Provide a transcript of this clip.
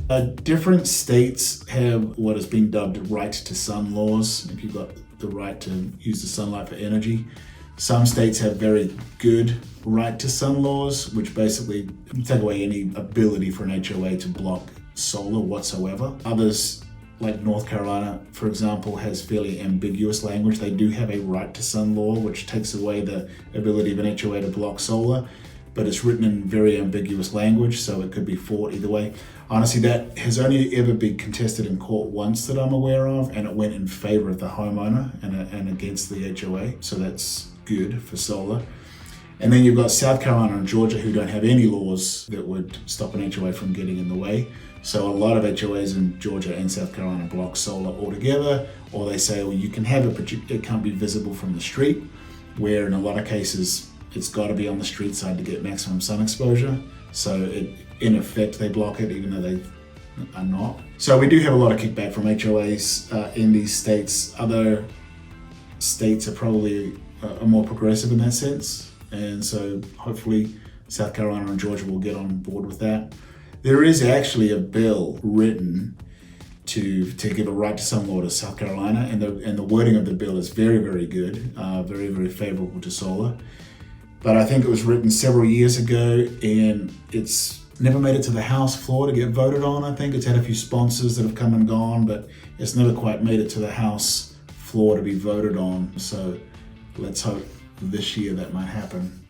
Different states have what has been dubbed right to sun laws. If you've got the right to use the sunlight for energy. Some states have very good right to sun laws, which basically take away any ability for an HOA to block solar whatsoever. Others, like North Carolina, for example, has fairly ambiguous language. They do have a right to sun law, which takes away the ability of an HOA to block solar, but it's written in very ambiguous language, so it could be fought either way. Honestly, that has only ever been contested in court once that I'm aware of, and it went in favor of the homeowner and against the HOA, so that's good for solar. And then you've got South Carolina and Georgia who don't have any laws that would stop an HOA from getting in the way. So a lot of HOAs in Georgia and South Carolina block solar altogether, or they say, well, you can have it, but it can't be visible from the street, where in a lot of cases, it's got to be on the street side to get maximum sun exposure. So in effect, they block it even though they are not. So we do have a lot of kickback from HOAs in these states. Other states are probably more progressive in that sense. And so hopefully South Carolina and Georgia will get on board with that. There is actually a bill written to give a right to sun law to South Carolina, and the wording of the bill is very, very good, very, very favorable to solar. But I think it was written several years ago, and it's never made it to the House floor to get voted on. I think it's had a few sponsors that have come and gone, but it's never quite made it to the House floor to be voted on. So let's hope this year that might happen.